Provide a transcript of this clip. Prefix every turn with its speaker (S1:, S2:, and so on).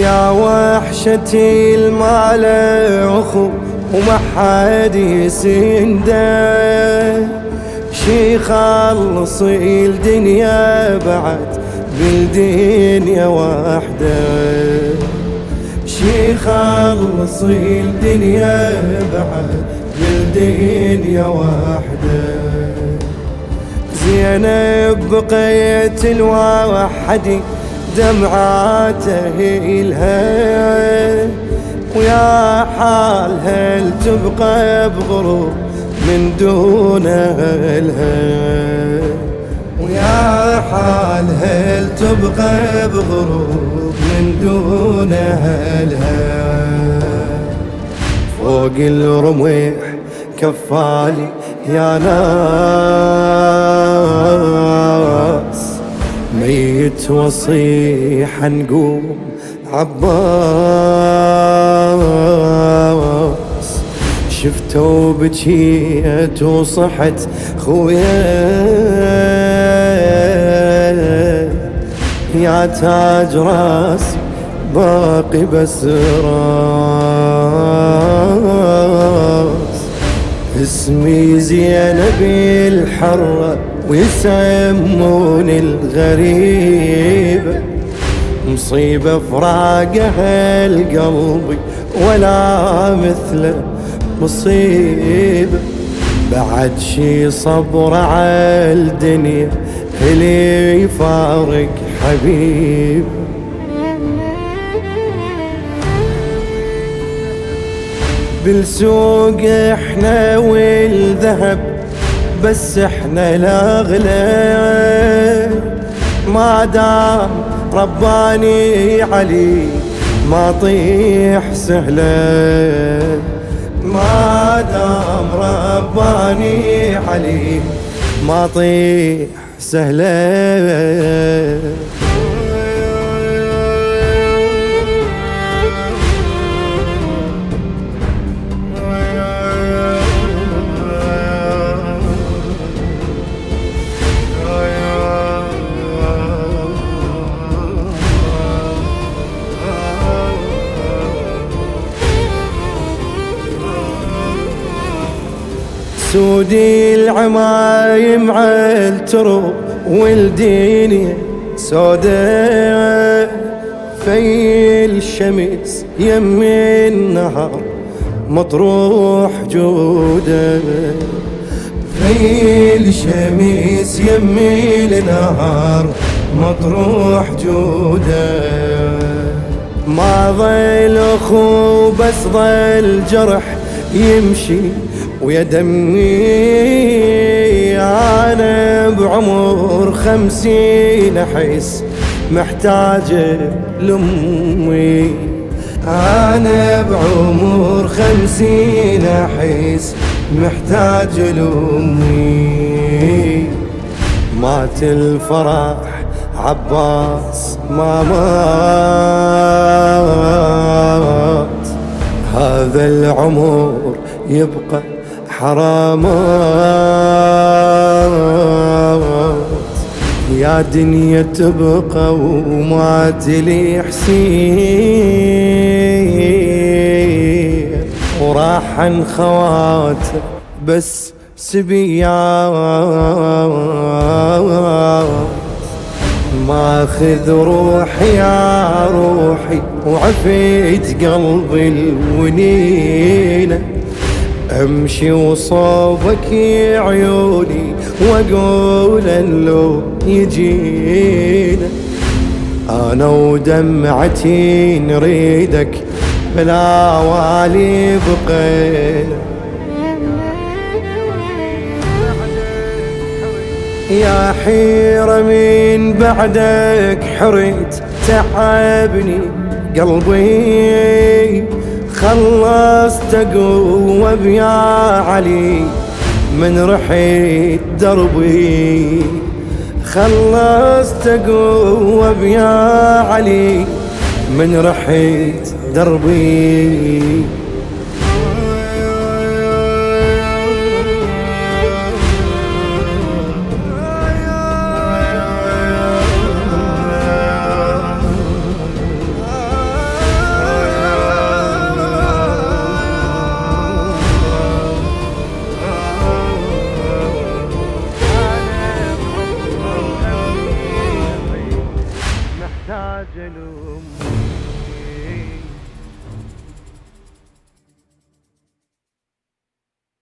S1: يا وحشتي المال اخو وما حد يسنده، شي خلصي الدنيا بعد بالدنيا وحده، شي خلصي الدنيا بعد بالدنيا وحده. زينب بقيت الوحدي دمعاته إلها، ويا حال هل تبقى بغروب من دون أهلها، ويا حال هل تبقى بغروب من دون أهلها. فوق الرميح كفالي يا ناس، ميت وصيح نقوم عباس، شفته بجيت وصحت خويا يا تاج راس باقي بس راس. اسمي زينب الحرة ويسموني الغريبة، مصيبة فراقها القلب ولا مثله مصيبة، بعد شي صبر على الدنيا اللي يفارق حبيب. بالسوق احنا والذهب بس احنا الاغلى، ما دام رباني علي ما طيح سهله، ما دام رباني علي ما طيح سهله. سودي العمايم عالترو والدنيا سودا، في الشمس يم النهر مطروح جوده، في الشمس يم النهر مطروح جوده. ما ظل اخو بس ظل جرح يمشي ويا دمي، أنا بعمر 50 أحس محتاج لأمي، أنا بعمر 50 أحس محتاج لأمي. مات الفرح عباس ما مات، هذا العمر يبقى حرامات، يا دنيا تبقى ومات لي حسين، وراح عن خواته بس سبيات. ماخذ روحي يا روحي وعفيت قلبي الونينه، امشي وصوبك يا عيوني واقول لو يجينا، انا ودمعتي نريدك بلا والي بقينا. يا حيرة من بعدك حريت تعبني قلبي، خلصت قوة بيا علي من رحيت دربي، خلصت قوة بيا علي من رحيت دربي.